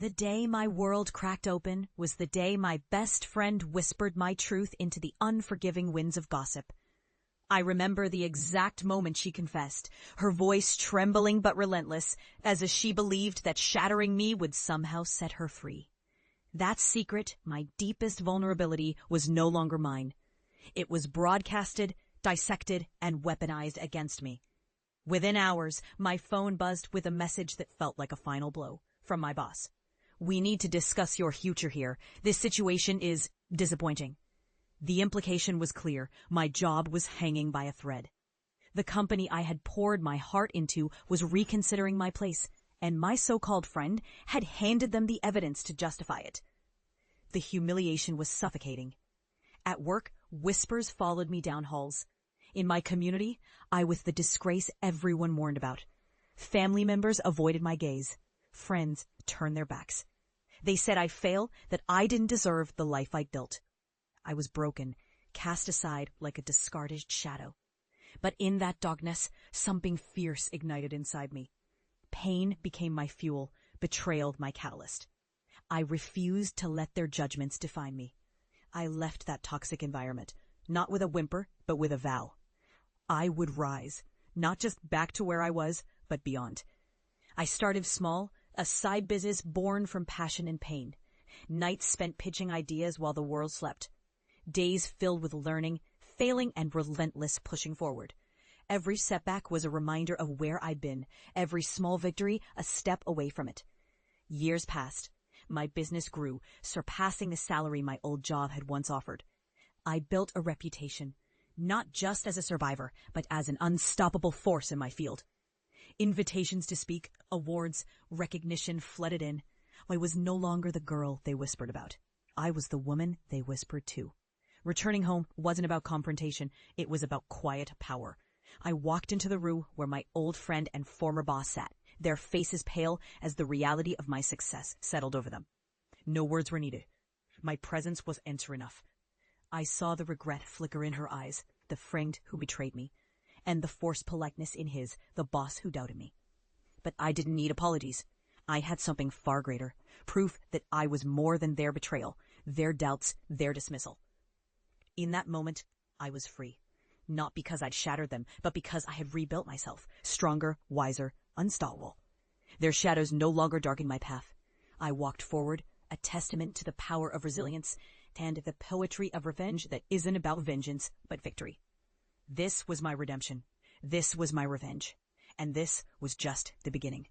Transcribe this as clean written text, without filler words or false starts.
The day my world cracked open was the day my best friend whispered my truth into the unforgiving winds of gossip. I remember the exact moment she confessed, her voice trembling but relentless, as if she believed that shattering me would somehow set her free. That secret, my deepest vulnerability, was no longer mine. It was broadcasted, dissected, and weaponized against me. Within hours, my phone buzzed with a message that felt like a final blow from my boss. "We need to discuss your future here. This situation is disappointing." The implication was clear. My job was hanging by a thread. The company I had poured my heart into was reconsidering my place, and my so-called friend had handed them the evidence to justify it. The humiliation was suffocating. At work, whispers followed me down halls. In my community, I was the disgrace everyone warned about. Family members avoided my gaze. Friends turned their backs. They said I failed, that I didn't deserve the life I'd built. I was broken, cast aside like a discarded shadow. But in that darkness, something fierce ignited inside me. Pain became my fuel, betrayal my catalyst. I refused to let their judgments define me. I left that toxic environment, not with a whimper, but with a vow. I would rise, not just back to where I was, but beyond. I started small, a side business born from passion and pain. Nights spent pitching ideas while the world slept. Days filled with learning, failing, and relentless pushing forward. Every setback was a reminder of where I'd been, every small victory a step away from it. Years passed. My business grew, surpassing the salary my old job had once offered. I built a reputation, not just as a survivor, but as an unstoppable force in my field. Invitations to speak, awards, recognition flooded in. I was no longer the girl they whispered about. I was the woman they whispered to. Returning home wasn't about confrontation. It was about quiet power. I walked into the room where my old friend and former boss sat, their faces pale as the reality of my success settled over them. No words were needed. My presence was answer enough. I saw the regret flicker in her eyes, the friend who betrayed me, and the forced politeness in his, the boss who doubted me. But I didn't need apologies. I had something far greater, proof that I was more than their betrayal, their doubts, their dismissal. In that moment, I was free. Not because I'd shattered them, but because I had rebuilt myself, stronger, wiser, unstoppable. Their shadows no longer darkened my path. I walked forward, a testament to the power of resilience and the poetry of revenge that isn't about vengeance, but victory. This was my redemption. This was my revenge. And this was just the beginning.